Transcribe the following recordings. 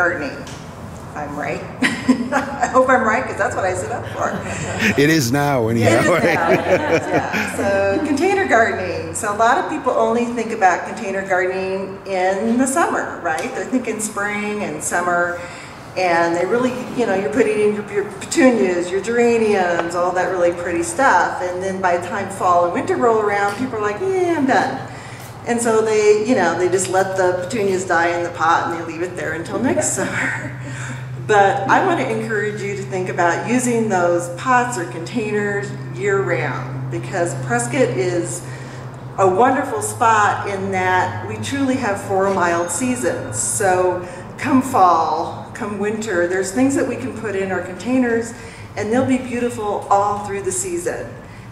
gardening. I'm right. I hope I'm right, because that's what I set up for. It is now, anyhow. It is now. Yeah. So container gardening. So a lot of people only think about container gardening in the summer, right? They're thinking spring and summer, and they really, you know, you're putting in your petunias, your geraniums, all that really pretty stuff. And then by the time fall and winter roll around, people are like, yeah, I'm done. And so they, you know, they just let the petunias die in the pot and they leave it there until next summer. But I want to encourage you to think about using those pots or containers year-round, because Prescott is a wonderful spot in that we truly have 4 mild seasons. So come fall, come winter, there's things that we can put in our containers and they'll be beautiful all through the season.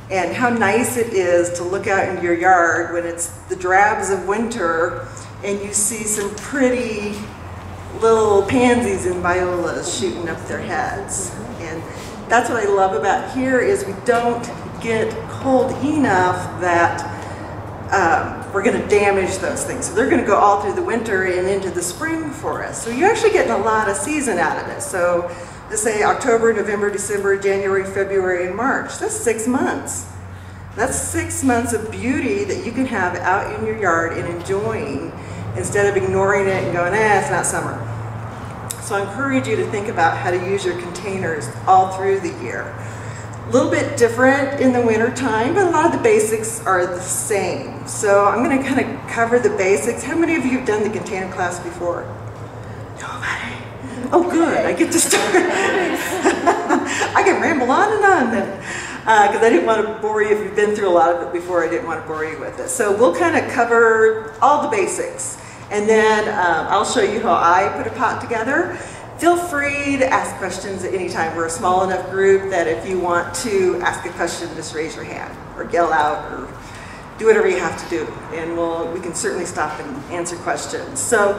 And how nice it is to look out in your yard when it's the drabs of winter and you see some pretty little pansies and violas shooting up their heads. And that's what I love about here is we don't get cold enough that we're going to damage those things. So they're going to go all through the winter and into the spring for us. So you're actually getting a lot of season out of it. So let's say October, November, December, January, February, and March. That's 6 months. That's 6 months of beauty that you can have out in your yard and enjoying, instead of ignoring it and going, it's not summer. So I encourage you to think about how to use your containers all through the year. A little bit different in the winter time, but a lot of the basics are the same. So I'm going to kind of cover the basics. How many of you have done the container class before? Nobody. Oh good, I get to start. I can ramble on and on then. Because I didn't want to bore you. If you've been through a lot of it before, I didn't want to bore you with it. So we'll kind of cover all the basics. And then I'll show you how I put a pot together. Feel free to ask questions at any time. We're a small enough group that if you want to ask a question, just raise your hand or yell out or do whatever you have to do. And we can certainly stop and answer questions. So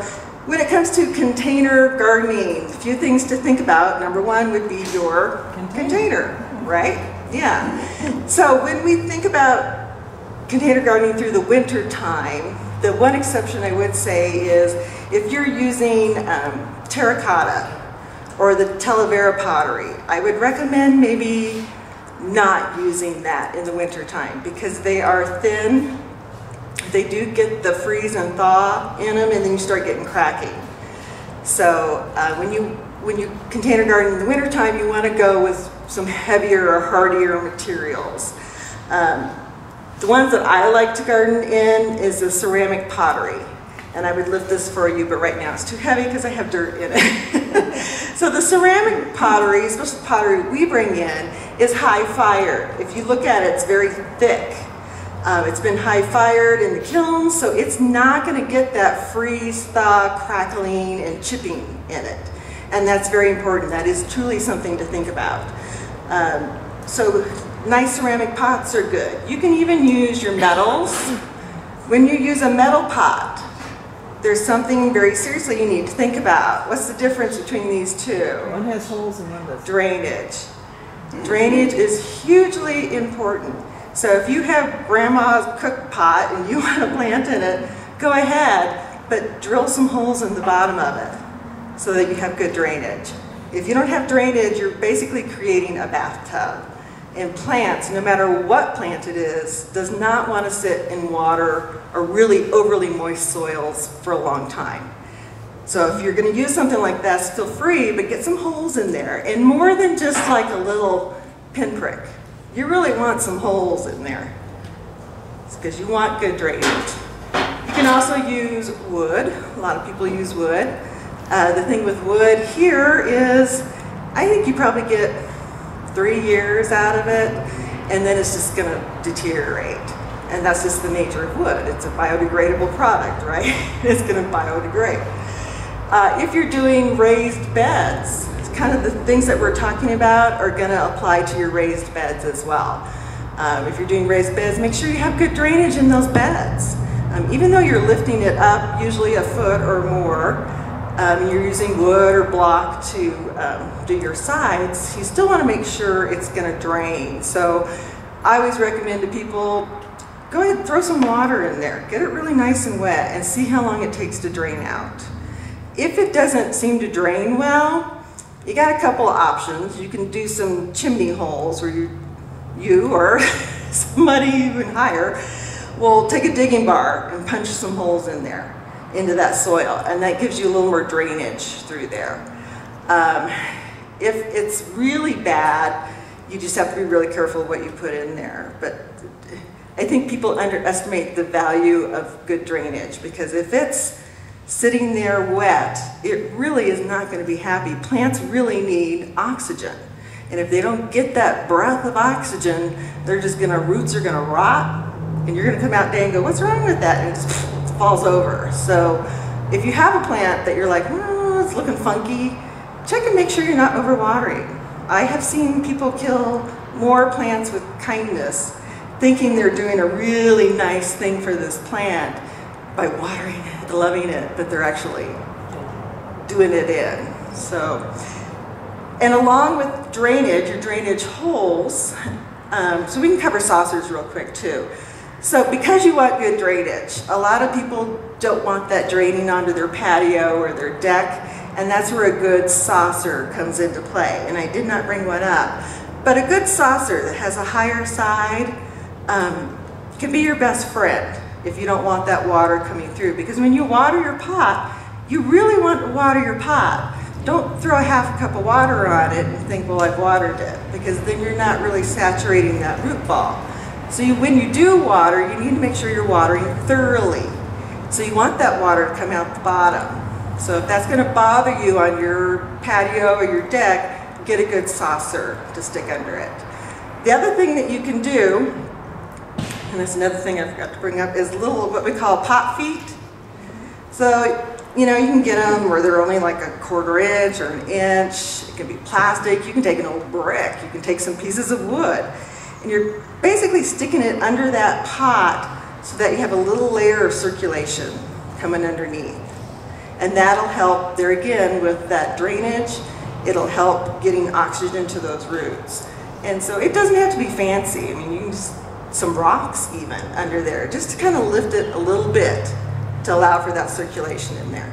when it comes to container gardening, a few things to think about. Number one would be your container, right? Yeah. So when we think about container gardening through the winter time, the one exception I would say is if you're using terracotta or the Talavera pottery, I would recommend maybe not using that in the winter time, because they are thin. They do get the freeze and thaw in them, and then you start getting cracking. So when you container garden in the winter time, you want to go with some heavier or hardier materials. The ones that I like to garden in is the ceramic pottery. And I would lift this for you, but right now it's too heavy because I have dirt in it. So the ceramic pottery, especially pottery we bring in, is high fired. If you look at it, it's very thick. It's been high fired in the kiln, so it's not going to get that freeze, thaw, crackling, and chipping in it. And that's very important. That is truly something to think about. So nice ceramic pots are good. You can even use your metals. When you use a metal pot, there's something very seriously you need to think about. What's the difference between these two? One has holes and one doesn't. Drainage. Drainage is hugely important. So if you have grandma's cook pot and you want to plant in it, go ahead, but drill some holes in the bottom of it so that you have good drainage. If you don't have drainage, you're basically creating a bathtub. And plants, no matter what plant it is, does not want to sit in water or really overly moist soils for a long time. So if you're going to use something like that, feel free, but get some holes in there. And more than just like a little pinprick. You really want some holes in there. It's because you want good drainage. You can also use wood. A lot of people use wood. The thing with wood here is, I think you probably get 3 years out of it, and then it's just going to deteriorate. And that's just the nature of wood. It's a biodegradable product, right? It's going to biodegrade. If you're doing raised beds, kind of the things that we're talking about are going to apply to your raised beds as well. If you're doing raised beds, make sure you have good drainage in those beds. Even though you're lifting it up, usually a foot or more, you're using wood or block to do your sides, you still want to make sure it's going to drain. So I always recommend to people, go ahead and throw some water in there. Get it really nice and wet and see how long it takes to drain out. If it doesn't seem to drain well, you got a couple of options. You can do some chimney holes where you or somebody even higher will take a digging bar and punch some holes in there into that soil, and that gives you a little more drainage through there. If it's really bad, you just have to be really careful what you put in there. But I think people underestimate the value of good drainage, because if it's sitting there wet, it really is not going to be happy. Plants really need oxygen. And if they don't get that breath of oxygen, roots are gonna rot, and you're gonna come out today and go, what's wrong with that? And it just falls over. So if you have a plant that you're like, oh, it's looking funky, check and make sure you're not overwatering. I have seen people kill more plants with kindness, thinking they're doing a really nice thing for this plant by watering it, loving it, but they're actually doing it in. And along with drainage, your drainage holes, so we can cover saucers real quick too. So because you want good drainage, a lot of people don't want that draining onto their patio or their deck, and that's where a good saucer comes into play. And I did not bring one up, but a good saucer that has a higher side can be your best friend if you don't want that water coming through. Because when you water your pot, you really want to water your pot. Don't throw a half a cup of water on it and think, well, I've watered it, because then you're not really saturating that root ball. So when you do water, you need to make sure you're watering thoroughly. So you want that water to come out the bottom. So if that's going to bother you on your patio or your deck, get a good saucer to stick under it. The other thing that you can do, and that's another thing I forgot to bring up, is little what we call pot feet. So you know, you can get them where they're only like a 1/4 inch or an inch. It can be plastic. You can take an old brick. You can take some pieces of wood. And you're basically sticking it under that pot so that you have a little layer of circulation coming underneath. And that'll help there again with that drainage. It'll help getting oxygen to those roots. And so it doesn't have to be fancy. I mean, you can use some rocks even under there just to kind of lift it a little bit to allow for that circulation in there.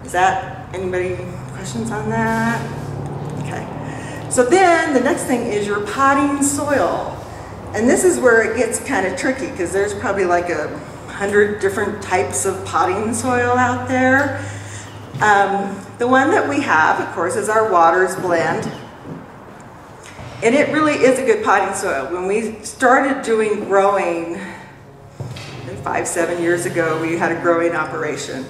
Is that, anybody questions on that? Okay. So then the next thing is your potting soil. And this is where it gets kind of tricky, because there's probably like 100 different types of potting soil out there. The one that we have, of course, is our Waters blend. And it really is a good potting soil. When we started doing growing, 5-7 years ago, we had a growing operation,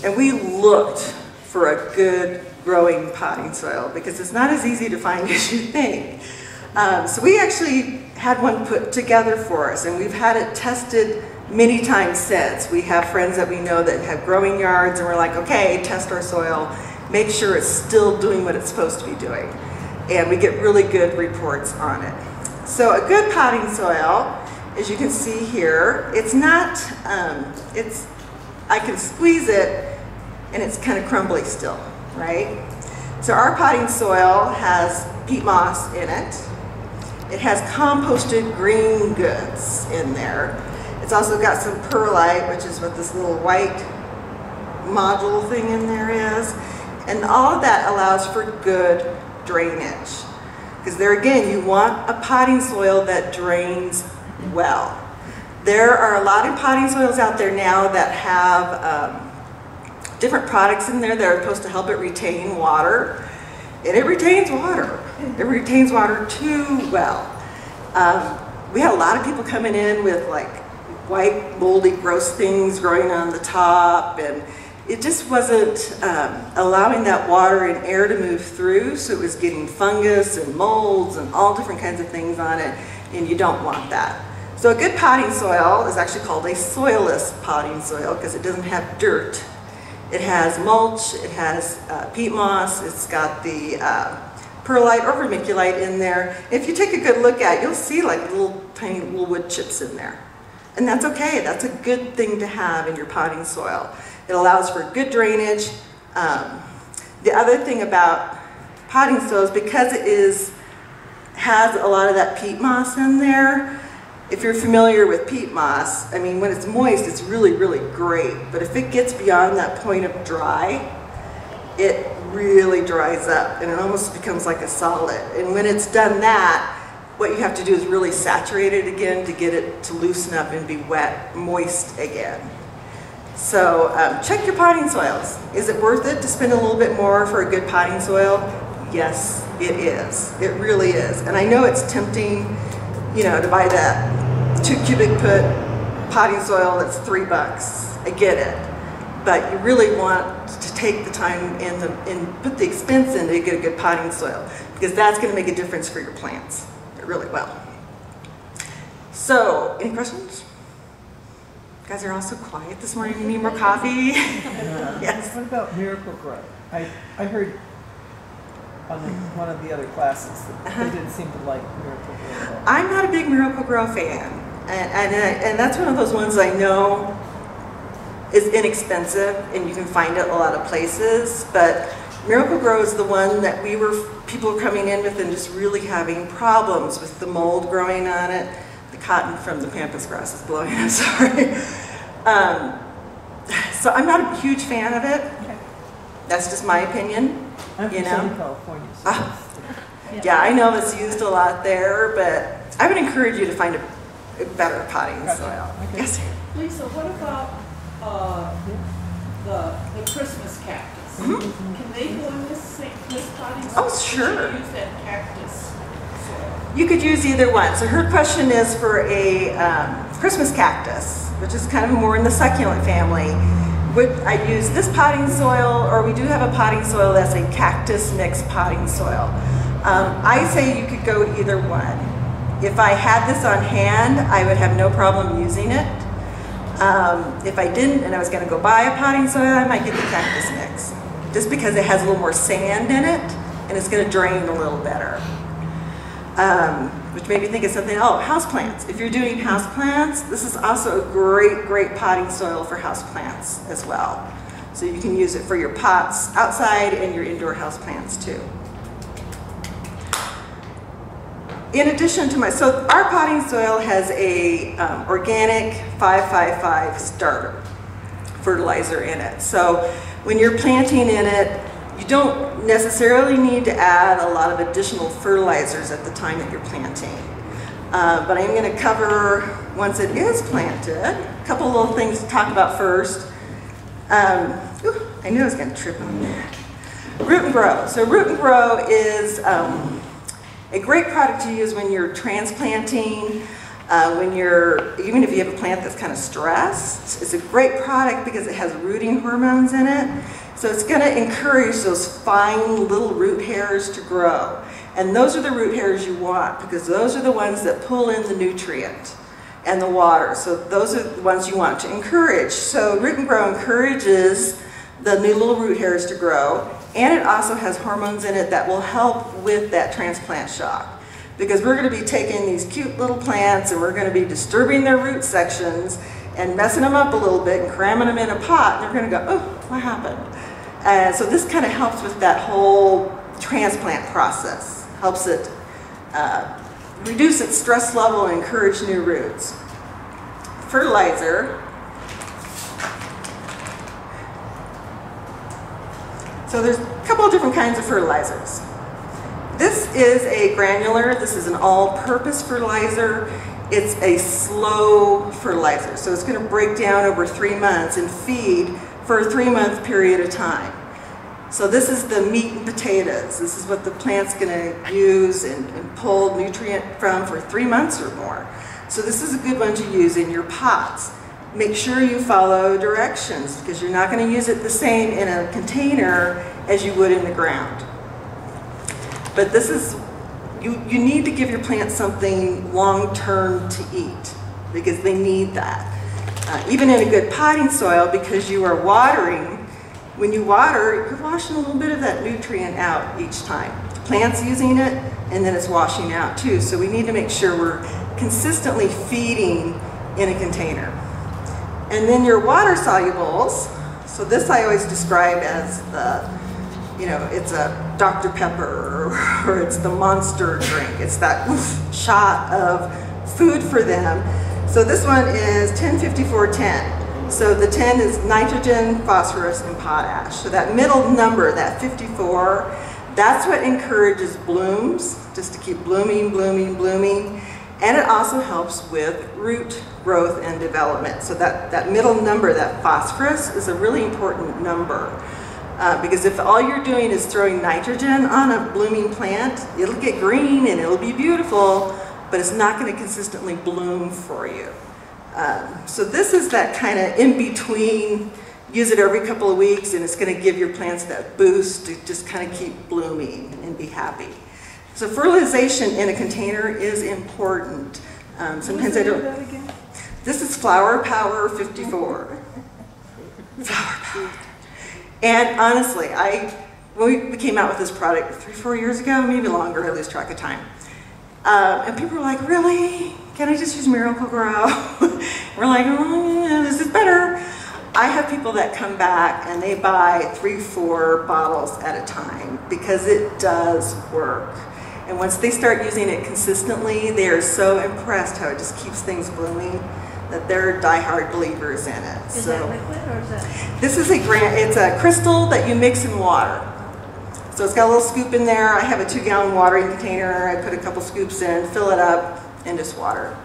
and we looked for a good growing potting soil, because it's not as easy to find as you think. So we actually had one put together for us, and we've had it tested many times since. We have friends that we know that have growing yards, and we're like, okay, test our soil, make sure it's still doing what it's supposed to be doing. And we get really good reports on it. So a good potting soil, as you can see here, it's not, I can squeeze it and it's kind of crumbly still, right? So our potting soil has peat moss in it. It has composted green goods in there. It's also got some perlite, which is what this little white module thing in there is. And all of that allows for good drainage. Because there again, you want a potting soil that drains well. There are a lot of potting soils out there now that have different products in there that are supposed to help it retain water. And it retains water. It retains water too well. We had a lot of people coming in with like white, moldy, gross things growing on the top, and it just wasn't allowing that water and air to move through, so it was getting fungus and molds and all different kinds of things on it, and you don't want that. So a good potting soil is actually called a soilless potting soil because it doesn't have dirt. It has mulch, it has peat moss, it's got the perlite or vermiculite in there. If you take a good look at it, you'll see like little tiny little wood chips in there. And that's okay, that's a good thing to have in your potting soil. It allows for good drainage. The other thing about potting soils, because it has a lot of that peat moss in there, if you're familiar with peat moss, I mean, when it's moist, it's really, really great. But if it gets beyond that point of dry, it really dries up and it almost becomes like a solid. And when it's done that, what you have to do is really saturate it again to get it to loosen up and be wet, moist again. So check your potting soils. Is it worth it to spend a little bit more for a good potting soil? Yes, it is. It really is. And I know it's tempting, you know, to buy that 2 cubic foot potting soil that's $3. I get it. But you really want to take the time and put the expense in to get a good potting soil, because that's going to make a difference for your plants. It really will. So, any questions? You guys are all so quiet this morning. You need more coffee? Yes. What about Miracle Grow? I heard on one of the other classes that they didn't seem to like Miracle Grow. I'm not a big Miracle Grow fan, and that's one of those ones I know is inexpensive and you can find it a lot of places, but Miracle Grow is the one that people were coming in with and just really having problems with the mold growing on it. The cotton from the pampas grass is blowing, I'm sorry. So I'm not a huge fan of it. Okay. That's just my opinion. I'm from Southern California. So yeah, I know it's used a lot there, but I would encourage you to find a better potting soil. Okay. Yes. Lisa, what about the Christmas cactus? Mm-hmm. Can they go in this potting soil? Oh, sure. Should you use that cactus soil? You could use either one. So her question is for a Christmas cactus, which is kind of more in the succulent family. Would I use this potting soil, or we do have a potting soil that's a cactus mixed potting soil? I say you could go either one. If I had this on hand, I would have no problem using it. If I didn't and I was going to go buy a potting soil, I might get the cactus mix, just because it has a little more sand in it and it's going to drain a little better. Which made me think of something, houseplants. If you're doing houseplants, this is also a great potting soil for houseplants as well. So you can use it for your pots outside and your indoor houseplants too. In addition to so our potting soil has a organic 555 starter fertilizer in it. So when you're planting in it, you don't necessarily need to add a lot of additional fertilizers at the time that you're planting. But I'm going to cover, once it is planted, a couple little things to talk about first. I knew I was going to trip on that. Root and Grow. So Root and Grow is a great product to use when you're transplanting, even if you have a plant that's kind of stressed. It's a great product because it has rooting hormones in it. So it's going to encourage those fine little root hairs to grow. And those are the root hairs you want, because those are the ones that pull in the nutrient and the water. So those are the ones you want to encourage. So Root and Grow encourages the new little root hairs to grow, and it also has hormones in it that will help with that transplant shock. Because we're going to be taking these cute little plants and we're going to be disturbing their root sections and messing them up a little bit and cramming them in a pot, and they're going to go, oh, what happened? So this kind of helps with that whole transplant process, helps it reduce its stress level and encourage new roots. Fertilizer. So there's a couple of different kinds of fertilizers. This is a granular, this is an all-purpose fertilizer. It's a slow fertilizer, so it's going to break down over 3 months and feed for a 3-month period of time. So this is the meat and potatoes. This is what the plant's going to use and pull nutrient from for 3 months or more. So this is a good one to use in your pots. Make sure you follow directions, because you're not going to use it the same in a container as you would in the ground. But this is, you need to give your plants something long-term to eat, because they need that. Even in a good potting soil, because you are watering, when you water, you're washing a little bit of that nutrient out each time. The plant's using it, and then it's washing out too. So we need to make sure we're consistently feeding in a container. And then your water solubles, so this I always describe as the, it's a Dr. Pepper or it's the Monster drink. It's that shot of food for them. So this one is 10-54-10. So the 10 is nitrogen, phosphorus, and potash. So that middle number, that 54, that's what encourages blooms, just to keep blooming, blooming, blooming. And it also helps with root growth and development. So that middle number, that phosphorus, is a really important number. Because if all you're doing is throwing nitrogen on a blooming plant, it'll get green and it'll be beautiful, but it's not going to consistently bloom for you. So this is that kind of in-between, use it every couple of weeks and it's going to give your plants that boost to just kind of keep blooming and be happy. So fertilization in a container is important. Sometimes I don't. This is Flower Power 54. Flower Power. And honestly, when we came out with this product 3-4 years ago, maybe longer, I lose track of time. And people were like, really? Can I just use Miracle-Gro? We're like, oh, yeah, this is better. I have people that come back and they buy 3-4 bottles at a time because it does work. And once they start using it consistently, they are so impressed how it just keeps things blooming that they're diehard believers in it. Is that liquid or is that? This is it's a crystal that you mix in water. So it's got a little scoop in there. I have a 2-gallon watering container. I put a couple scoops in, fill it up, and just water.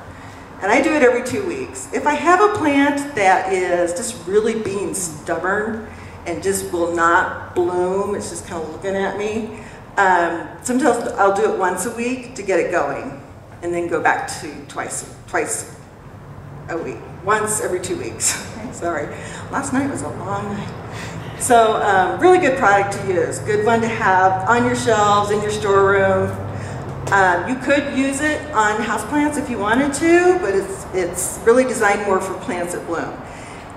And I do it every 2 weeks. If I have a plant that is just really being stubborn and just will not bloom, it's just kind of looking at me, sometimes I'll do it once a week to get it going and then go back to twice a week, once every 2 weeks. Sorry, last night was a long night. So really good product to use, good one to have on your shelves, in your storeroom. You could use it on houseplants if you wanted to, but it's really designed more for plants that bloom.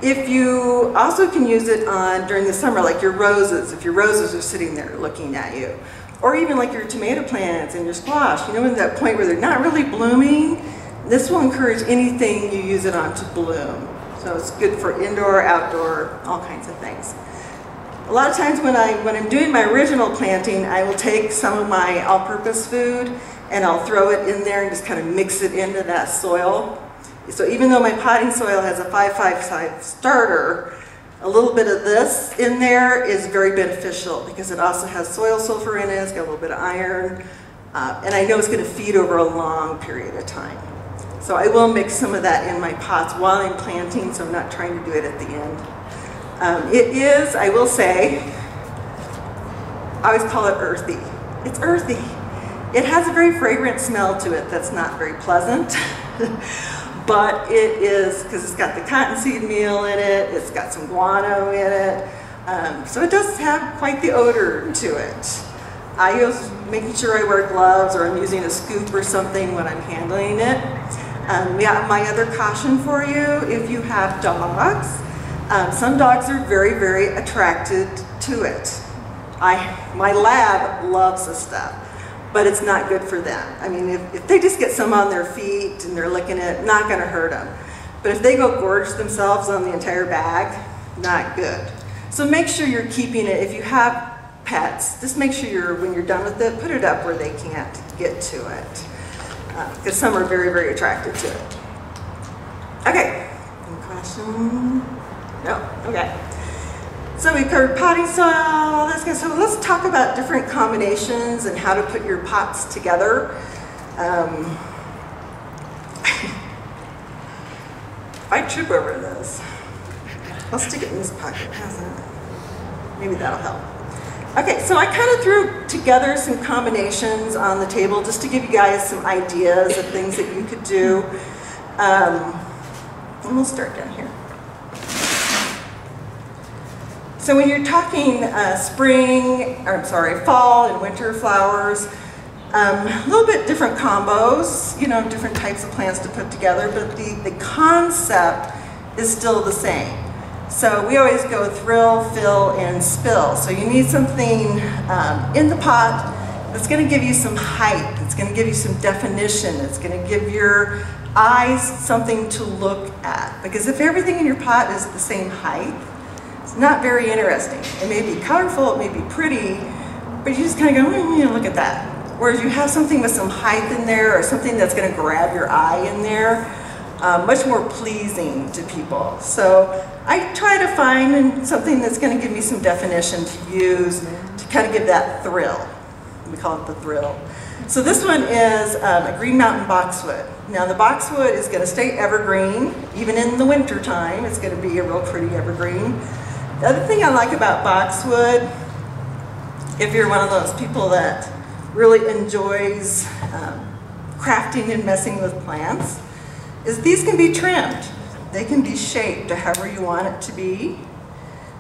If you also can use it on during the summer, like your roses, if your roses are sitting there looking at you, or even like your tomato plants and your squash, you know, at that point where they're not really blooming, this will encourage anything you use it on to bloom. So it's good for indoor, outdoor, all kinds of things. A lot of times when I'm doing my original planting, I will take some of my all-purpose food and I'll throw it in there and just kind of mix it into that soil. So even though my potting soil has a 5-5 starter, a little bit of this in there is very beneficial because it also has soil sulfur in it, it's got a little bit of iron, and I know it's going to feed over a long period of time. So I will mix some of that in my pots while I'm planting, so I'm not trying to do it at the end. It is, I will say, I always call it earthy. It's earthy. It has a very fragrant smell to it that's not very pleasant, but it is, because it's got the cottonseed meal in it, it's got some guano in it, so it does have quite the odor to it. I use making sure I wear gloves or I'm using a scoop or something when I'm handling it. My other caution for you, if you have dogs, some dogs are very, very attracted to it. My lab loves this stuff, but it's not good for them. I mean, if they just get some on their feet and they're licking it, not gonna hurt them. But if they go gorge themselves on the entire bag, not good. So make sure you're keeping it. If you have pets, just make sure when you're done with it, put it up where they can't get to it. Because some are very, very attracted to it. Okay, any questions? No, okay. So we covered potting soil, all this kind of stuff. Let's talk about different combinations and how to put your pots together. If I trip over this, I'll stick it in this pocket. How's that? Maybe that'll help. Okay, so I kind of threw together some combinations on the table just to give you guys some ideas of things that you could do. And we'll start down here. So when you're talking fall and winter flowers, a little bit different combos, you know, different types of plants to put together, but the concept is still the same. So we always go thrill, fill, and spill. So you need something in the pot that's going to give you some height, it's going to give you some definition, it's going to give your eyes something to look at. Because if everything in your pot is the same height, it's not very interesting. It may be colorful, it may be pretty, but you just kind of go, look at that. Whereas you have something with some height in there or something that's going to grab your eye in there, much more pleasing to people. So I try to find something that's going to give me some definition to use to kind of give that thrill. We call it the thrill. So this one is a Green Mountain boxwood. Now the boxwood is going to stay evergreen, even in the winter time. It's going to be a real pretty evergreen. The other thing I like about boxwood, if you're one of those people that really enjoys crafting and messing with plants, is these can be trimmed. They can be shaped to however you want it to be.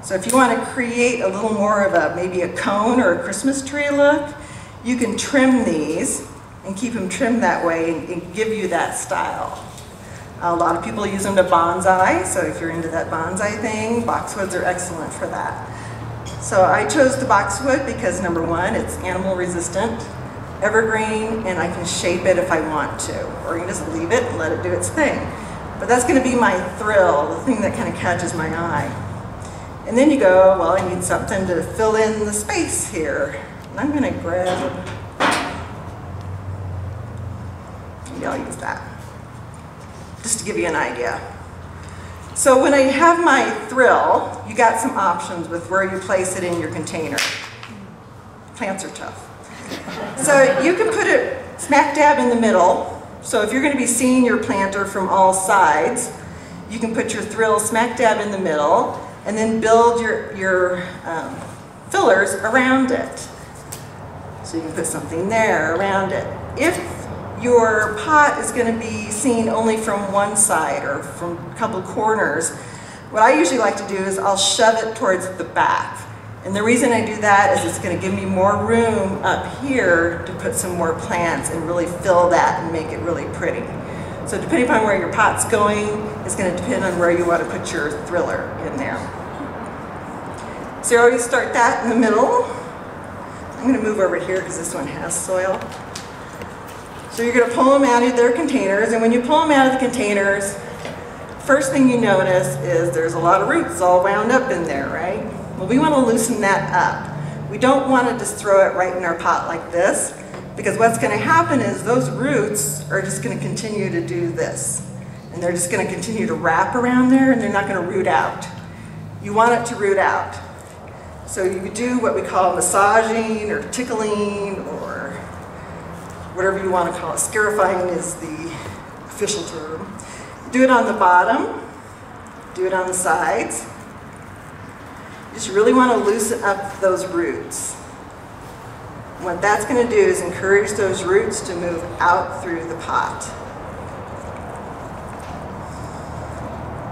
So if you want to create a little more of maybe a cone or a Christmas tree look, you can trim these and keep them trimmed that way and give you that style. A lot of people use them to bonsai, so if you're into that bonsai thing, boxwoods are excellent for that. So I chose the boxwood because number one, it's animal resistant, evergreen, and I can shape it if I want to. Or you can just leave it and let it do its thing. But that's going to be my thrill, the thing that kind of catches my eye. And then you go, well, I need something to fill in the space here. And I'm going to grab, maybe I'll use that, just to give you an idea. So when I have my thrill, you got some options with where you place it in your container. Plants are tough. So you can put it smack dab in the middle. So if you're going to be seeing your planter from all sides, you can put your thrill smack dab in the middle and then build your fillers around it. So you can put something there around it. If your pot is going to be seen only from one side or from a couple corners, what I usually like to do is I'll shove it towards the back. And the reason I do that is it's going to give me more room up here to put some more plants and really fill that and make it really pretty. So depending upon where your pot's going, it's going to depend on where you want to put your thriller in there. So you always start that in the middle. I'm going to move over here because this one has soil. So you're going to pull them out of their containers, and when you pull them out of the containers, first thing you notice is there's a lot of roots all wound up in there, right? Well, we want to loosen that up. We don't want to just throw it right in our pot like this, because what's going to happen is those roots are just going to continue to do this. And they're just going to continue to wrap around there, and they're not going to root out. You want it to root out. So you do what we call massaging or tickling or whatever you want to call it. Scarifying is the official term. Do it on the bottom. Do it on the sides. You just really want to loosen up those roots. What that's going to do is encourage those roots to move out through the pot.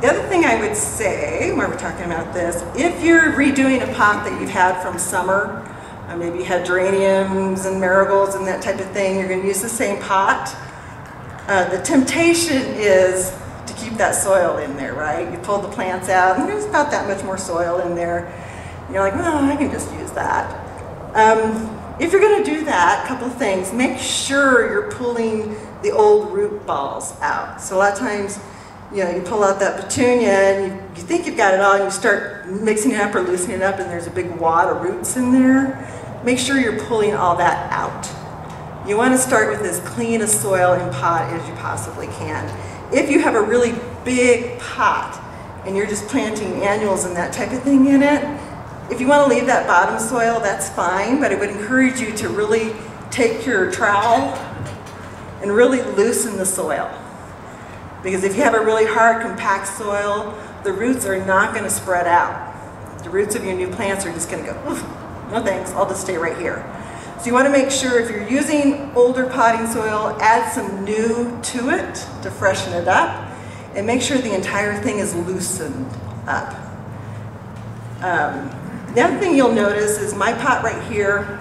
The other thing I would say, while we're talking about this, if you're redoing a pot that you've had from summer, maybe you had geraniums and marigolds and that type of thing, you're going to use the same pot. The temptation is to keep that soil in there, right? You pull the plants out and there's about that much more soil in there. And you're like, well, I can just use that. If you're going to do that, a couple of things. Make sure you're pulling the old root balls out. So a lot of times, you know, you pull out that petunia and you think you've got it all and you start mixing it up or loosening it up and there's a big wad of roots in there. Make sure you're pulling all that out. You want to start with as clean a soil and pot as you possibly can. If you have a really big pot and you're just planting annuals and that type of thing in it, if you want to leave that bottom soil, that's fine, but I would encourage you to really take your trowel and really loosen the soil. Because if you have a really hard, compact soil, the roots are not going to spread out. The roots of your new plants are just going to go, oof, no thanks, I'll just stay right here. So you want to make sure if you're using older potting soil, add some new to it to freshen it up, and make sure the entire thing is loosened up. The other thing you'll notice is my pot right here,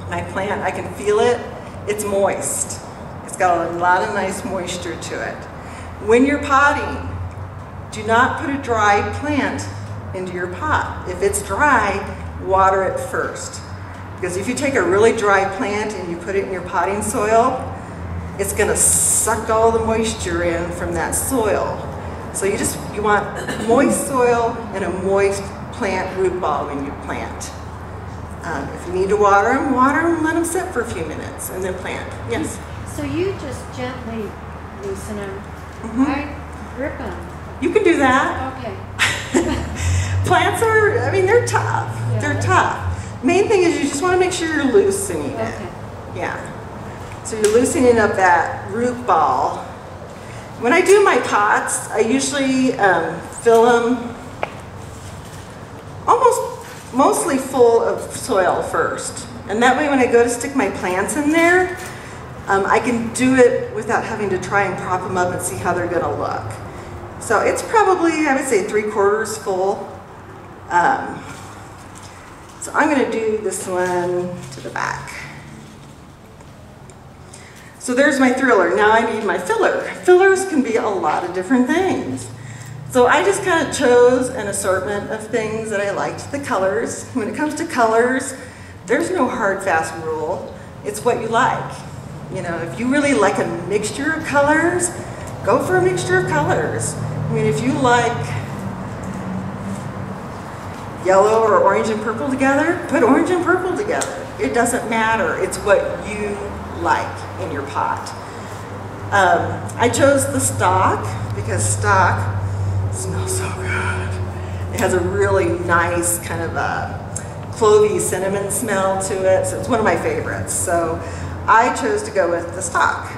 my plant, I can feel it, it's moist. It's got a lot of nice moisture to it. When you're potting, do not put a dry plant into your pot. If it's dry, water it first. Because if you take a really dry plant and you put it in your potting soil, it's going to suck all the moisture in from that soil. So you want moist soil and a moist plant root ball when you plant. If you need to water them, let them sit for a few minutes and then plant. Yes? So you just gently loosen them I rip them. You can do that. Okay. Plants are, I mean, they're tough. Yeah. They're tough. Main thing is you just want to make sure you're loosening it. Okay. Yeah. So you're loosening up that root ball. When I do my pots, I usually fill them mostly full of soil first. And that way when I go to stick my plants in there, I can do it without having to try and prop them up and see how they're going to look. So it's probably, I would say, 3/4 full. So I'm going to do this one to the back. So there's my thriller. Now I need my filler. Fillers can be a lot of different things. So I just kind of chose an assortment of things that I liked, the colors. When it comes to colors, there's no hard, fast rule. It's what you like. You know, if you really like a mixture of colors, go for a mixture of colors. I mean, if you like yellow or orange and purple together, put orange and purple together. It doesn't matter. It's what you like in your pot. I chose the stock because stock smells so good. It has a really nice kind of a clovey cinnamon smell to it, so it's one of my favorites. So I chose to go with the stock.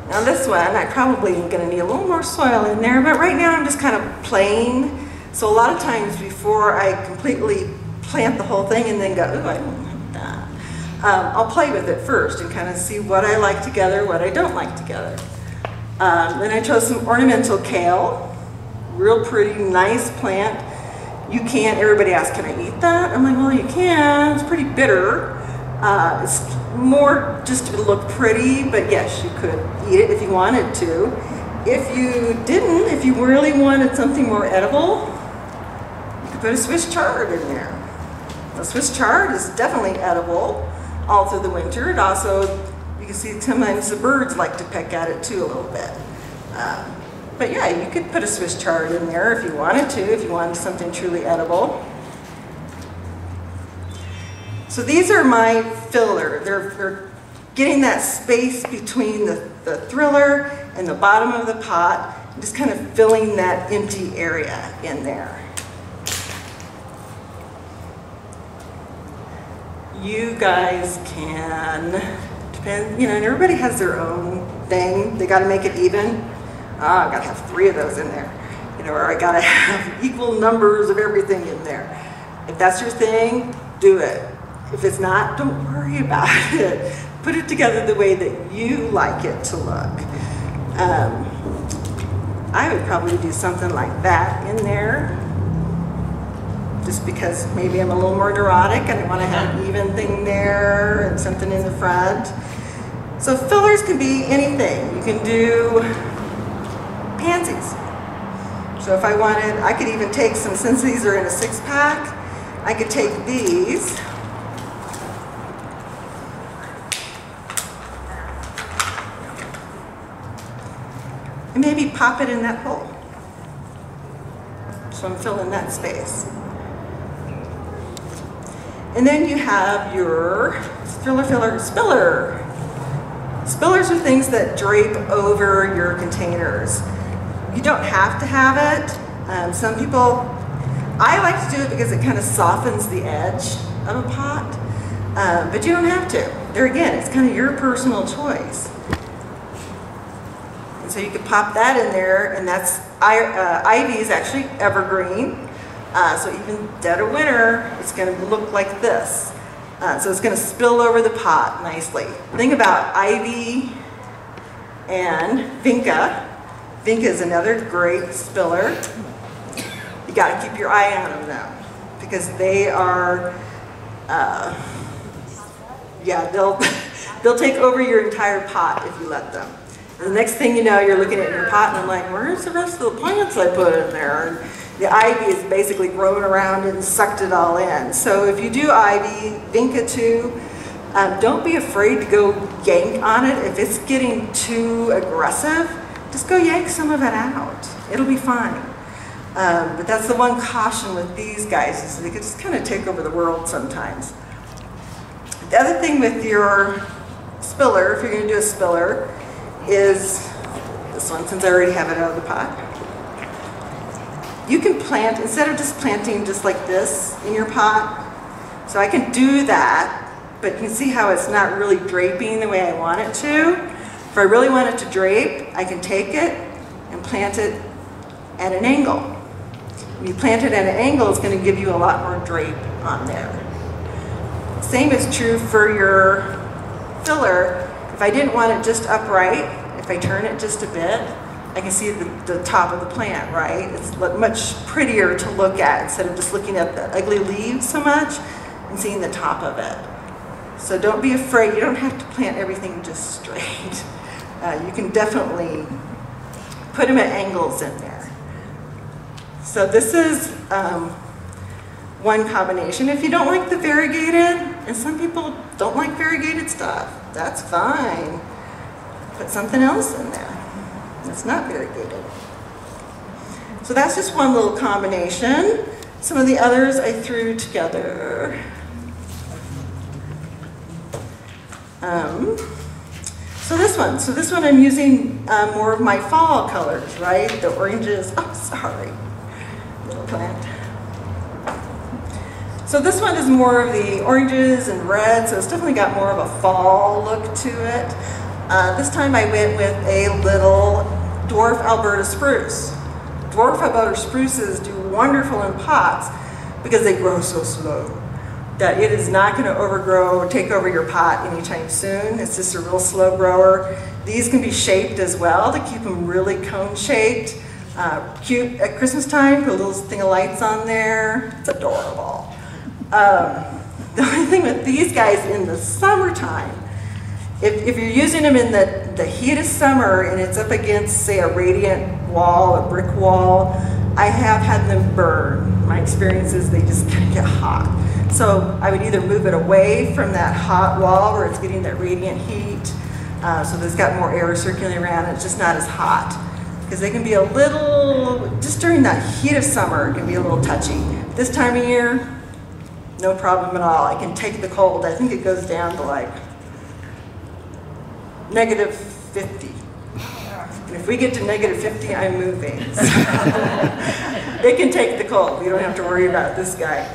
Now this one, I probably am going to need a little more soil in there, but right now I'm just kind of playing. So a lot of times before I completely plant the whole thing and then go, ooh, I don't like that, I'll play with it first and kind of see what I like together, what I don't like together. Then I chose some ornamental kale, real pretty, nice plant. You can't, everybody asks, can I eat that? I'm like, well, you can, it's pretty bitter. It's more just to look pretty, but yes, you could eat it if you wanted to. If you didn't, if you really wanted something more edible, you could put a Swiss chard in there. The Swiss chard is definitely edible all through the winter. It also, you can see sometimes the birds like to peck at it too a little bit. But yeah, you could put a Swiss chard in there if you wanted to, if you wanted something truly edible. So these are my filler. They're getting that space between the thriller and the bottom of the pot, just kind of filling that empty area in there. You guys can, depend, you know, and everybody has their own thing. They got to make it even. I got to have 3 of those in there, you know, or I got to have equal numbers of everything in there. If that's your thing, do it. If it's not, don't worry about it. Put it together the way that you like it to look. I would probably do something like that in there, just because maybe I'm a little more neurotic and I want to have an even thing there and something in the front. So fillers can be anything. You can do pansies. So if I wanted, I could even take some, since these are in a 6-pack, I could take these and maybe pop it in that hole. So I'm filling that space. And then you have your spiller. Spillers are things that drape over your containers. You don't have to have it. Some people, I like to do it because it kind of softens the edge of a pot, but you don't have to. There again, it's kind of your personal choice. And so you could pop that in there, and that's, ivy is actually evergreen. So even dead of winter, it's going to look like this. So it's going to spill over the pot nicely. The thing about ivy and vinca is another great spiller. You got to keep your eye on them though, because they are, yeah, they'll take over your entire pot if you let them. And the next thing you know, you're looking at your pot and I'm like, where's the rest of the plants I put in there? And the ivy is basically grown around and sucked it all in. So if you do ivy, vinca too, don't be afraid to go yank on it. If it's getting too aggressive, just go yank some of it out. It'll be fine. But that's the one caution with these guys, is they can just kind of take over the world sometimes. The other thing with your spiller, if you're going to do a spiller, is this one since I already have it out of the pot. You can plant, instead of just planting just like this in your pot, so I can do that, but you can see how it's not really draping the way I want it to. If I really want it to drape, I can take it and plant it at an angle. When you plant it at an angle, it's going to give you a lot more drape on there. Same is true for your filler. If I didn't want it just upright, if I turn it just a bit, I can see the top of the plant, right? It's much prettier to look at instead of just looking at the ugly leaves so much and seeing the top of it. So don't be afraid. You don't have to plant everything just straight. You can definitely put them at angles in there. So this is one combination. If you don't like the variegated, and some people don't like variegated stuff, that's fine. Put something else in there that's not variegated. So that's just one little combination. Some of the others I threw together. So this one I'm using more of my fall colors, right? The oranges, oh sorry, little plant. So this one is more of the oranges and reds, so it's definitely got more of a fall look to it. This time I went with a little dwarf Alberta spruce. Dwarf Alberta spruces do wonderful in pots because they grow so slow that it is not going to overgrow or take over your pot anytime soon. It's just a real slow grower. These can be shaped as well to keep them really cone shaped. Cute at Christmas time, put a little thing of lights on there. It's adorable. The only thing with these guys in the summertime, if you're using them in the heat of summer and it's up against, say, a radiant wall, a brick wall, I have had them burn. My experience is they just kind of get hot. So I would either move it away from that hot wall where it's getting that radiant heat, so there's got more air circulating around, it's just not as hot. Because they can be a little, just during that heat of summer, it can be a little touchy. This time of year, no problem at all. I can take the cold. I think it goes down to like -50. And if we get to -50, I'm moving. So it can take the cold. You don't have to worry about this guy.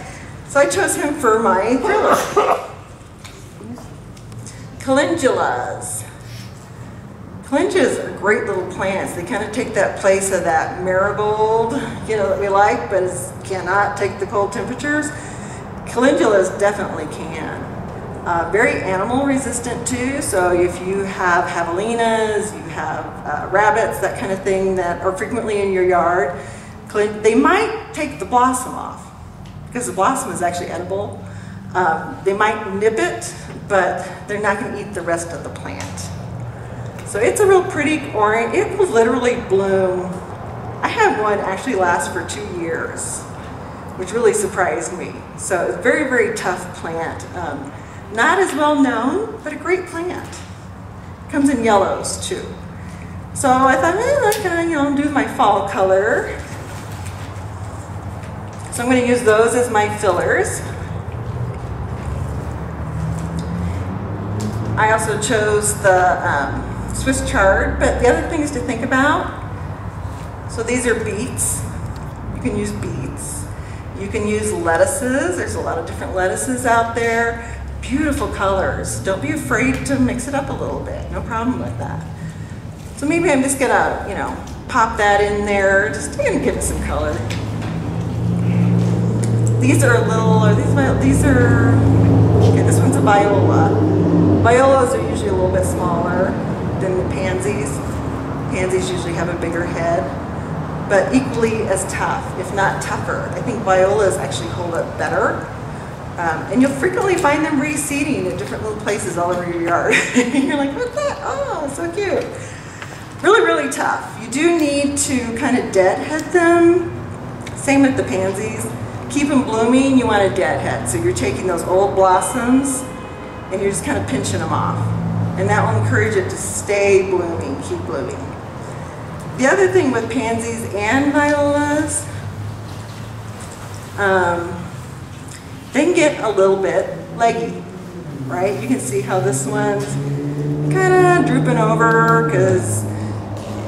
So I chose him for my thriller. Calendulas. Calendulas are great little plants. They kind of take that place of that marigold, you know, that we like, but cannot take the cold temperatures. Calendulas definitely can. Very animal resistant too, so if you have javelinas, you have rabbits, that kind of thing that are frequently in your yard, they might take the blossom off because the blossom is actually edible. They might nip it, but they're not going to eat the rest of the plant. So it's a real pretty orange. It will literally bloom. I had one actually last for 2 years, which really surprised me. So it's a very, very tough plant. Not as well known, but a great plant. Comes in yellows too. So I thought, I'm gonna, do my fall color. So I'm gonna use those as my fillers. I also chose the Swiss chard, but the other things to think about, so these are beets. You can use beets. You can use lettuces. There's a lot of different lettuces out there. Beautiful colors. Don't be afraid to mix it up a little bit. No problem with that. So maybe I'm just gonna, pop that in there. Just to give it some color. These are okay, this one's a viola. Violas are usually a little bit smaller than the pansies. Pansies usually have a bigger head, but equally as tough, if not tougher. I think violas actually hold up better. And you'll frequently find them reseeding in different little places all over your yard. And you're like, what's that? Oh, so cute. Really, really tough. You do need to kind of deadhead them. Same with the pansies. Keep them blooming, you want a deadhead. So you're taking those old blossoms and you're just kind of pinching them off. And that will encourage it to stay blooming, keep blooming. The other thing with pansies and violas, they can get a little bit leggy, right? You can see how this one's kind of drooping over because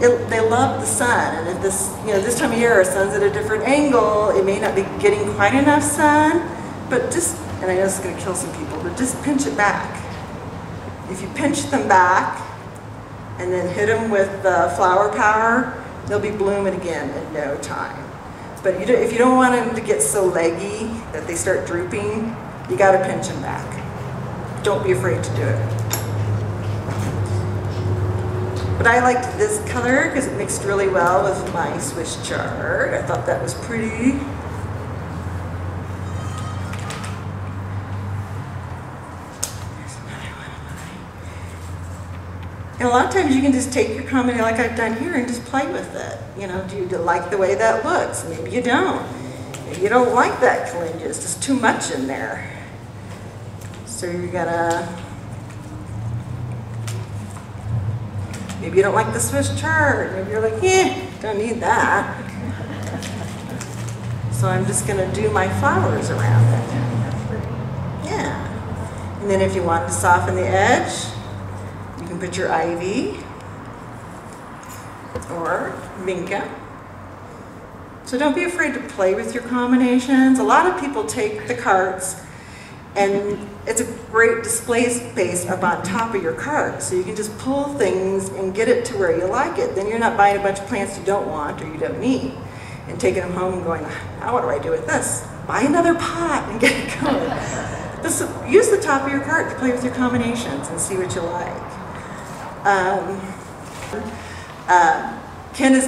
they love the sun, and if this time of year our sun's at a different angle, it may not be getting quite enough sun, but just, and I know this is going to kill some people, but just pinch it back. If you pinch them back and then hit them with the flower power, they'll be blooming again in no time. But if you don't want them to get so leggy that they start drooping, you got to pinch them back. Don't be afraid to do it. But I liked this color because it mixed really well with my Swiss chard. I thought that was pretty. And a lot of times you can just take your combination like I've done here and just play with it. You know, do you like the way that looks? Maybe you don't. Maybe you don't like that calendula. It's just too much in there. So you're gonna, maybe you don't like the Swiss chard. Maybe you're like, don't need that. So I'm just gonna do my flowers around it. Yeah. And then if you want to soften the edge, you can put your ivy or vinca. So don't be afraid to play with your combinations. A lot of people take the carts, and it's a great display space up on top of your cart. So you can just pull things and get it to where you like it. Then you're not buying a bunch of plants you don't want or you don't need and taking them home and going, now what do I do with this? Buy another pot and get it going. Just use the top of your cart to play with your combinations and see what you like. Ken is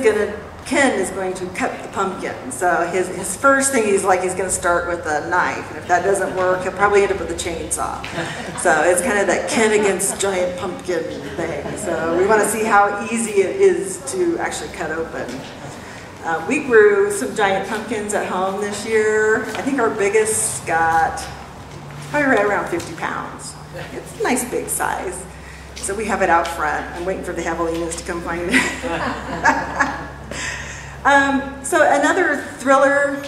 going to cut the pumpkin. So his first thing he's going to start with a knife. And if that doesn't work, he'll probably end up with a chainsaw. So it's kind of that Ken against giant pumpkin thing. So we want to see how easy it is to actually cut open. We grew some giant pumpkins at home this year. I think our biggest got probably right around 50 pounds. It's a nice big size. So we have it out front. I'm waiting for the javelinas to come find it. So another thriller,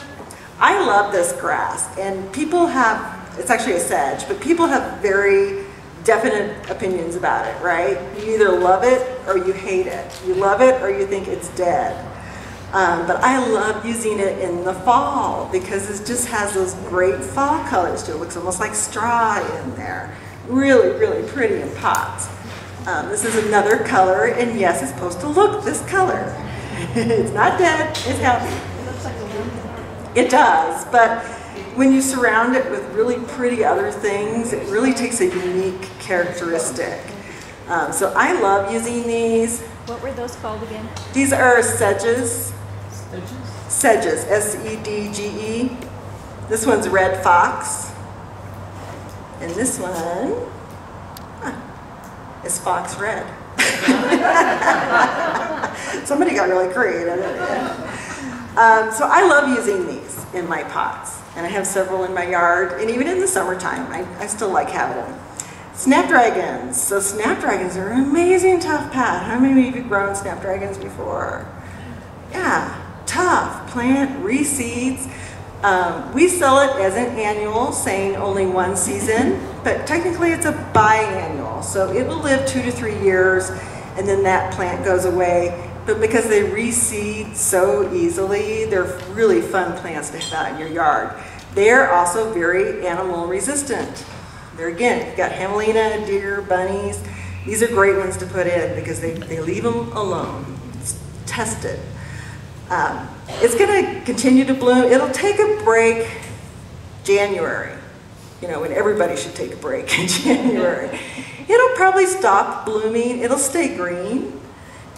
I love this grass, and people have, it's actually a sedge, but people have very definite opinions about it, right? You either love it or you hate it. You love it or you think it's dead. But I love using it in the fall because it just has those great fall colors to it. It looks almost like straw in there. Really, really pretty in pots. This is another color, and yes, it's supposed to look this color. It's not dead, it's healthy. It does, but when you surround it with really pretty other things, it really takes a unique characteristic. So I love using these. What were those called again? These are sedges. Stitches? Sedges, S-E-D-G-E. This one's red fox. And this one is fox red. Somebody got really creative. So I love using these in my pots. And I have several in my yard. And even in the summertime, I still like having them. Snapdragons. So snapdragons are an amazing tough pet. How many of you have grown snapdragons before? Yeah, tough plant, reseeds. We sell it as an annual, saying only one season, but technically it's a biannual. So it will live 2 to 3 years, and then that plant goes away. But because they reseed so easily, they're really fun plants to have out in your yard. They're also very animal resistant. There again, you've got javelina, deer, bunnies. These are great ones to put in because they leave them alone. It's tested. It's going to continue to bloom. It'll take a break January, you know, when everybody should take a break in January. It'll probably stop blooming. It'll stay green,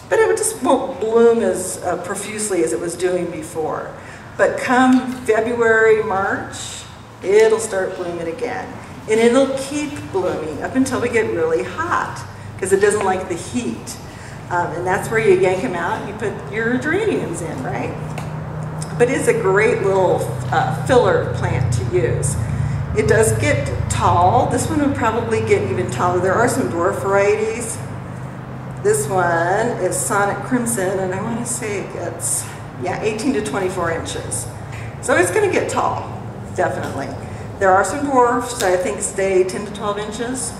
but it just won't bloom as profusely as it was doing before. But come February, March, it'll start blooming again. And it'll keep blooming up until we get really hot because it doesn't like the heat. And that's where you yank them out and you put your geraniums in, right? But it's a great little filler plant to use. It does get tall. This one would probably get even taller. There are some dwarf varieties. This one is Sonic Crimson, and I want to say it gets, 18 to 24 inches. So it's going to get tall, definitely. There are some dwarfs that I think stay 10 to 12 inches.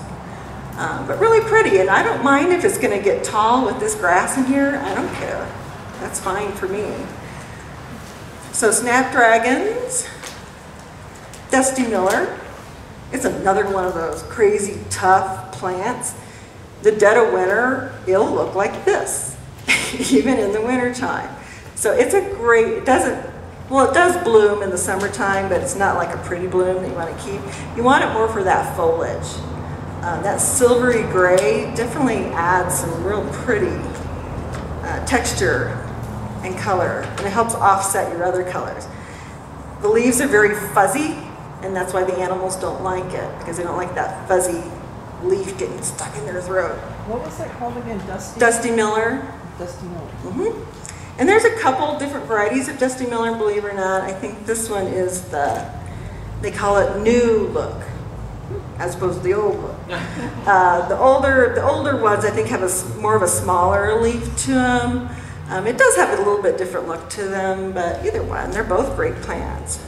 But really pretty, and I don't mind if it's going to get tall with this grass in here. I don't care. That's fine for me. So snapdragons, Dusty Miller. It's another one of those crazy tough plants. The dead of winter, it'll look like this, even in the winter time. So it's a great, it does bloom in the summertime, but it's not like a pretty bloom that you want to keep. You want it more for that foliage. That silvery gray definitely adds some real pretty texture and color, and it helps offset your other colors. The leaves are very fuzzy, and that's why the animals don't like it, because they don't like that fuzzy leaf getting stuck in their throat. What was that called again? Dusty Miller. Dusty Miller. Mm-hmm. And there's a couple different varieties of Dusty Miller, believe it or not. I think this one is they call it new look, as opposed to the old look. The older ones, I think, have more of a smaller leaf to them. It does have a little bit different look to them, but either one, they're both great plants.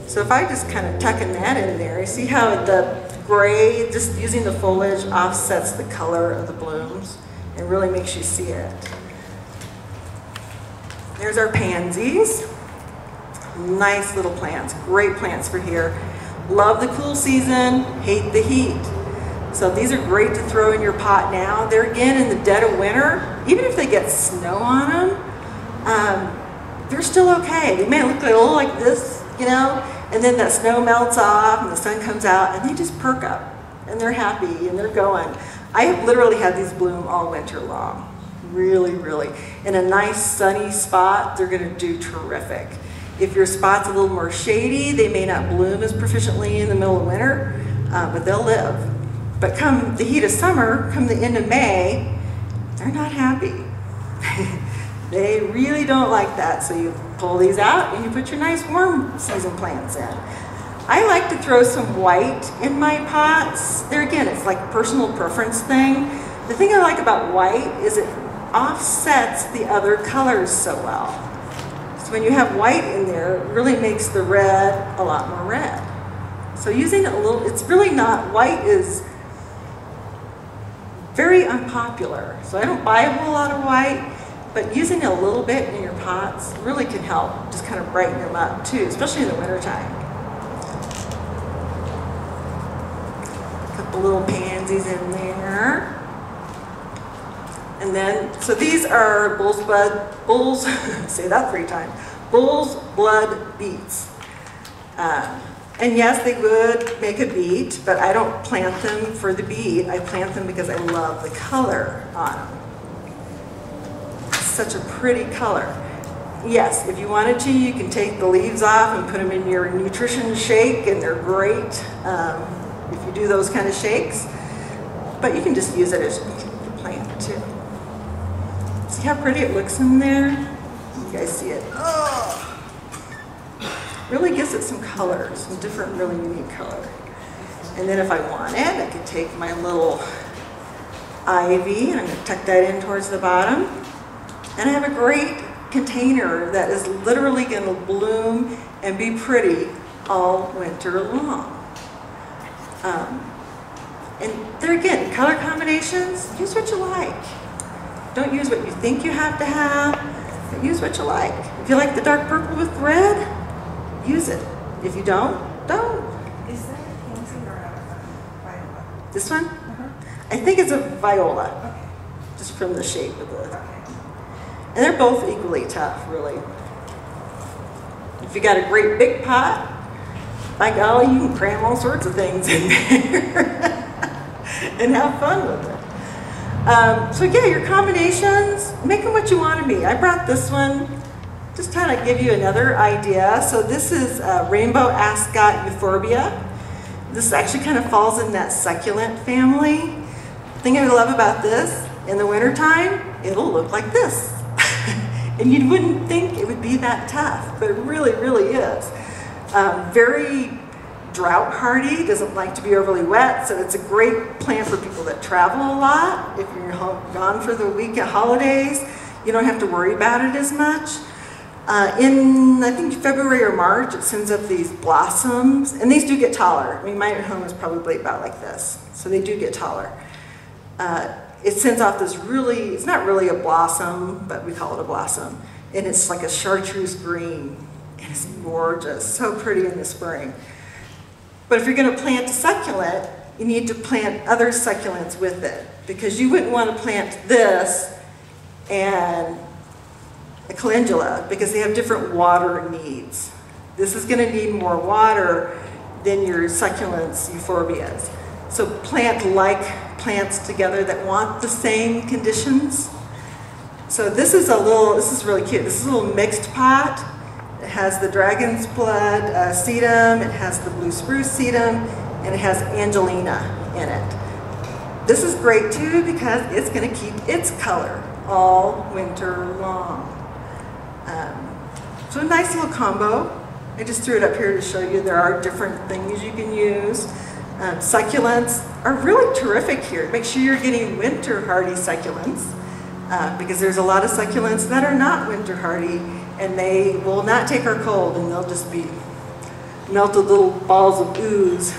So if I just kind of tucking that in there, you see how the gray, just using the foliage, offsets the color of the blooms and really makes you see it. There's our pansies. Nice little plants, great plants for here. Love the cool season, hate the heat. So these are great to throw in your pot now. They're again in the dead of winter. Even if they get snow on them, they're still okay. They may look a little like this, you know, and then that snow melts off and the sun comes out and they just perk up and they're happy and they're going. I have literally had these bloom all winter long. Really, really. In a nice sunny spot, they're gonna do terrific. If your spot's a little more shady, they may not bloom as proficiently in the middle of winter, but they'll live. But come the heat of summer, come the end of May, they're not happy. They really don't like that. So you pull these out and you put your nice warm season plants in. I like to throw some white in my pots. There again, it's like a personal preference thing. The thing I like about white is it offsets the other colors so well. So when you have white in there, it really makes the red a lot more red. So using a little, it's really not, white is very unpopular. So I don't buy a whole lot of white, but using a little bit in your pots really can help just kind of brighten them up too, especially in the wintertime. A couple little pansies in there. And then, so these are say that 3 times, bull's blood beets. And yes, they would make a beet, but I don't plant them for the beet. I plant them because I love the color on them. It's such a pretty color. Yes, if you wanted to, you can take the leaves off and put them in your nutrition shake, and they're great if you do those kind of shakes. But you can just use it as a plant too. See how pretty it looks in there? You guys see it? Oh! Really gives it some color, some different, really unique color. And then if I wanted, I could take my little ivy, and I'm going to tuck that in towards the bottom. And I have a great container that is literally going to bloom and be pretty all winter long. And there again, color combinations, use what you like. Don't use what you think you have to have, but use what you like. If you like the dark purple with red, use it. If you don't. Is that a pansy or a viola? This one? Uh-huh. I think it's a viola, Okay. just from the shape of the, Okay. and they're both equally tough, really. If you got a great big pot, by golly, you can cram all sorts of things in there and have fun with it. So yeah, your combinations, make them what you want to be. I brought this one, just kind of give you another idea. So this is Rainbow Ascot Euphorbia. This actually kind of falls in that succulent family. The thing I love about this, in the wintertime, it'll look like this. And you wouldn't think it would be that tough, but it really, really is. Very drought hardy, doesn't like to be overly wet, so it's a great plant for people that travel a lot. If you're gone for the week at holidays, you don't have to worry about it as much. In, I think, February or March, it sends up these blossoms, and these do get taller. I mean, mine at home is probably about like this, so they do get taller. It sends off this really, it's not really a blossom, but we call it a blossom, and it's like a chartreuse green, and it's gorgeous, so pretty in the spring. But if you're going to plant a succulent, you need to plant other succulents with it, because you wouldn't want to plant this and a calendula, because they have different water needs. This is going to need more water than your succulents, euphorbias. So plant like plants together that want the same conditions. So this is really cute. This is a little mixed pot. It has the dragon's blood sedum, it has the blue spruce sedum, and it has Angelina in it. This is great too because it's going to keep its color all winter long. So a nice little combo. I just threw it up here to show you there are different things you can use. Succulents are really terrific here. Make sure you're getting winter hardy succulents because there's a lot of succulents that are not winter hardy and they will not take our cold and they'll just be melted little balls of ooze.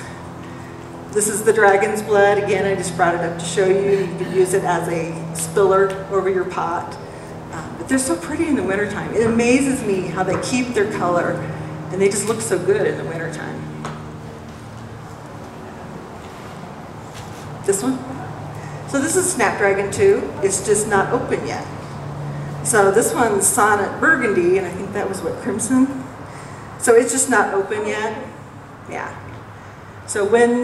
This is the dragon's blood. Again, I just brought it up to show you. You can use it as a spiller over your pot. But they're so pretty in the wintertime. It amazes me how they keep their color and they just look so good in the wintertime. This one. So this is Snapdragon 2. It's just not open yet. So this one's Sonnet Burgundy, and I think that was what, Crimson? So it's just not open yet. Yeah. So when,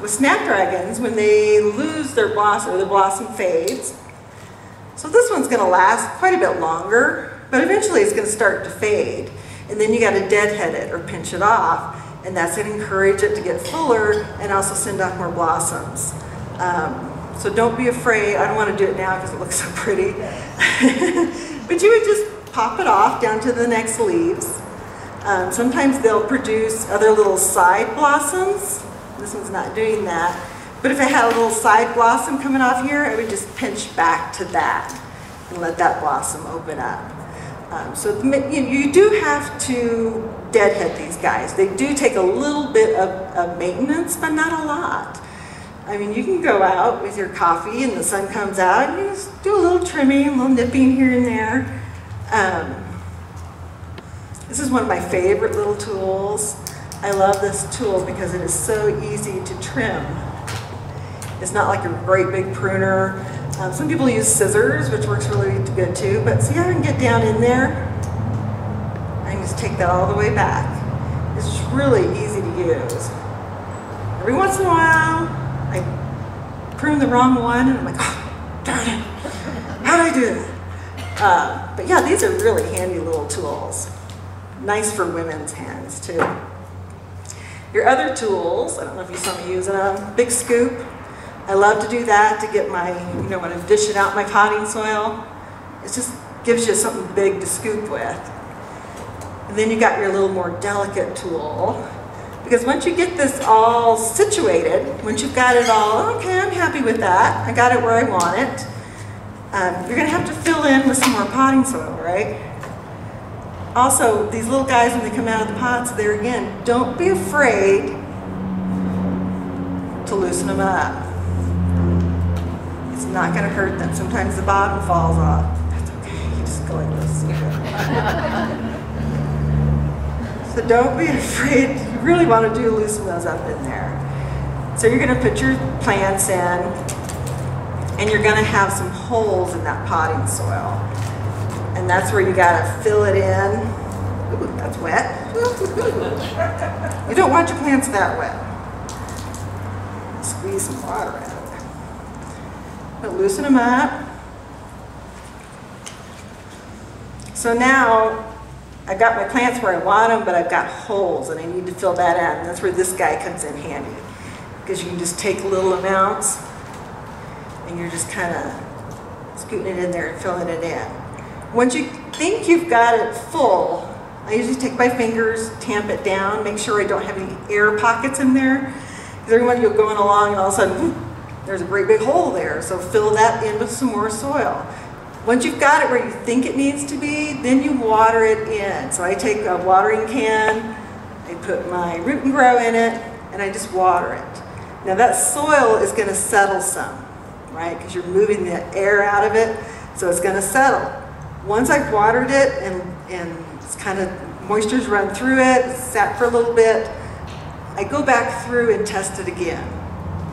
with Snapdragons, when they lose their blossom, or the blossom fades, so this one's going to last quite a bit longer, but eventually it's going to start to fade. And then you got to deadhead it or pinch it off. And that's going to encourage it to get fuller and also send off more blossoms. So don't be afraid. I don't want to do it now because it looks so pretty. But you would just pop it off down to the next leaves. Sometimes they'll produce other little side blossoms. This one's not doing that. But if it had a little side blossom coming off here, I would just pinch back to that and let that blossom open up. So you do have to deadhead these guys. They do take a little bit of maintenance, but not a lot. I mean, you can go out with your coffee and the sun comes out and you just do a little trimming, a little nipping here and there. This is one of my favorite little tools. I love this tool because it is so easy to trim. It's not like a great big pruner. Some people use scissors, which works really good too, but see how I can get down in there? I can just take that all the way back. It's just really easy to use. Every once in a while, I prune the wrong one and I'm like, oh, darn it, how did I do that? But yeah, these are really handy little tools. Nice for women's hands too. Your other tools, I don't know if you saw me using them, big scoop. I love to do that to get my, when I'm dishing out my potting soil. It just gives you something big to scoop with. And then you got your little more delicate tool. Because once you get this all situated, once you've got it all, okay, I'm happy with that. I got it where I want it. You're going to have to fill in with some more potting soil, right? Also, these little guys, when they come out of the pots, there again, don't be afraid to loosen them up. It's not going to hurt them. Sometimes the bottom falls off. That's okay. You just go like this. So don't be afraid. You really want to loosen those up in there. So you're going to put your plants in, and you're going to have some holes in that potting soil. And that's where you got to fill it in. Ooh, that's wet. You don't want your plants that wet. Squeeze some water out. But loosen them up. So now I've got my plants where I want them, but I've got holes and I need to fill that in. And that's where this guy comes in handy. Because you can just take little amounts and you're just kind of scooting it in there and filling it in. Once you think you've got it full, I usually take my fingers, tamp it down, make sure I don't have any air pockets in there. Because everyone you're going along and all of a sudden, there's a great big hole there. So fill that in with some more soil. Once you've got it where you think it needs to be, then you water it in. So I take a watering can, I put my root and grow in it, and I just water it. Now that soil is going to settle some, right? Because you're moving the air out of it, so it's going to settle. Once I've watered it and it's kind of moisture's run through it, it's sat for a little bit, I go back through and test it again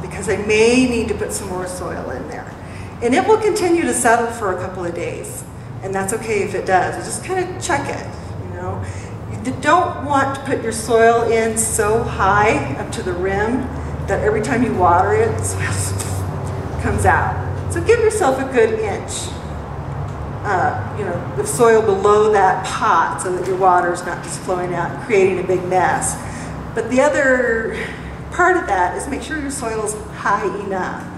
because I may need to put some more soil in there. And it will continue to settle for a couple of days, and that's okay if it does. You just kind of check it, you know. You don't want to put your soil in so high up to the rim that every time you water it, the soil comes out. So give yourself a good inch, you know, of soil below that pot so that your water is not just flowing out and creating a big mess. But the other part of that is make sure your soil is high enough.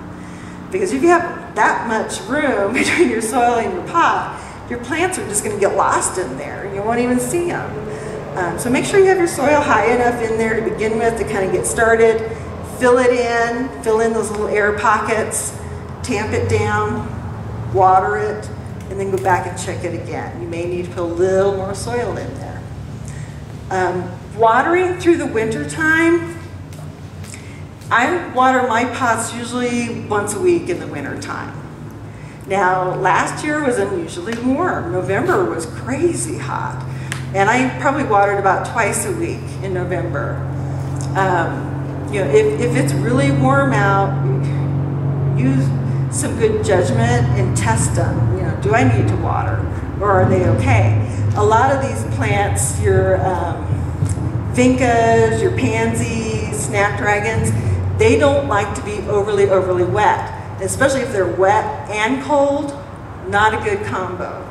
Because if you have that much room between your soil and your pot, your plants are just going to get lost in there and you won't even see them. So make sure you have your soil high enough in there to begin with to kind of get started. Fill it in, fill in those little air pockets, tamp it down, water it, and then go back and check it again. You may need to put a little more soil in there. Watering through the winter time, I water my pots usually once a week in the winter time. Now, last year was unusually warm. November was crazy hot. And I probably watered about twice a week in November. You know, if it's really warm out, use some good judgment and test them. You know, do I need to water or are they okay? A lot of these plants, your vincas, your pansies, snapdragons, they don't like to be overly wet, especially if they're wet and cold, not a good combo.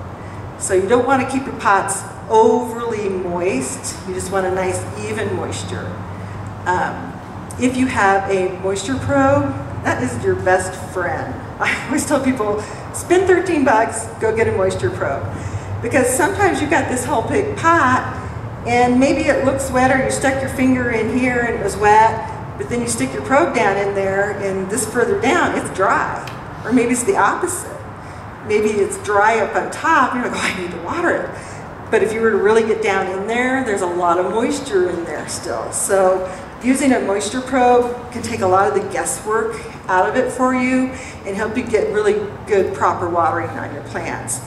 So you don't want to keep your pots overly moist. You just want a nice even moisture. If you have a moisture probe, that is your best friend. I always tell people, spend 13 bucks, go get a moisture probe. Because sometimes you've got this whole big pot and maybe it looks wet or you stuck your finger in here and it was wet, but then you stick your probe down in there and this further down, it's dry. Or maybe it's the opposite. Maybe it's dry up on top and you're like, oh, I need to water it. But if you were to really get down in there, there's a lot of moisture in there still. So using a moisture probe can take a lot of the guesswork out of it for you and help you get really good, proper watering on your plants.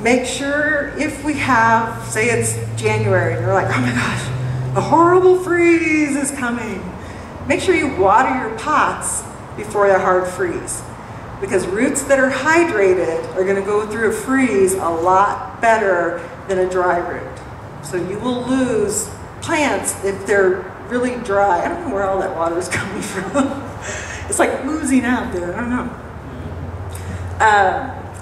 Make sure if we have, say it's January, and you're like, oh my gosh, a horrible freeze is coming. Make sure you water your pots before a hard freeze. Because roots that are hydrated are going to go through a freeze a lot better than a dry root. So you will lose plants if they're really dry. I don't know where all that water is coming from. It's like oozing out there, I don't know.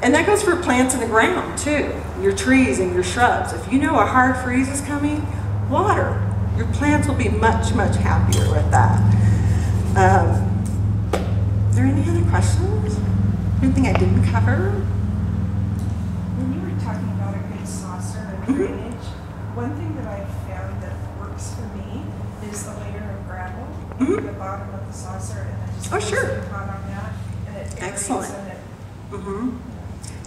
And that goes for plants in the ground too, your trees and your shrubs. If you know a hard freeze is coming, water. Your plants will be much happier with that. Are there any other questions? Anything I didn't cover? When you were talking about a good saucer and drainage, one thing that I've found that works for me is a layer of gravel at the bottom of the saucer and then just place the pot on that and it Excellent. aerates and it.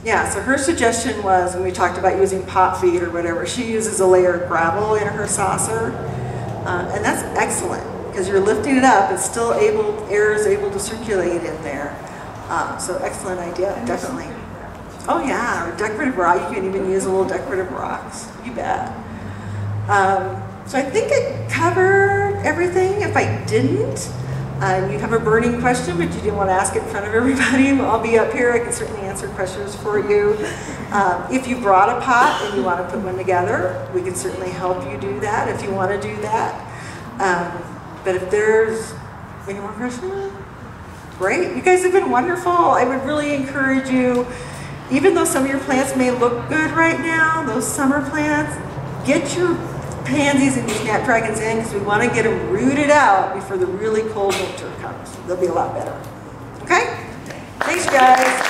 Yeah, so her suggestion was, when we talked about using pot feed or whatever, she uses a layer of gravel in her saucer. And that's excellent, because you're lifting it up, it's still able, air is able to circulate in there. So excellent idea, And definitely. Oh yeah, or decorative rock, you can even use a little decorative rocks, you bet. So I think I covered everything. If I didn't, you have a burning question, but you didn't want to ask it in front of everybody, well, I'll be up here, I can certainly answer questions for you. If you brought a pot and you want to put one together, we can certainly help you do that if you want to do that. But if there's any more questions, great. You guys have been wonderful. I would really encourage you, even though some of your plants may look good right now, those summer plants, get your pansies and your snapdragons in, because we want to get them rooted out before the really cold winter comes. They'll be a lot better. Okay? Thanks, guys.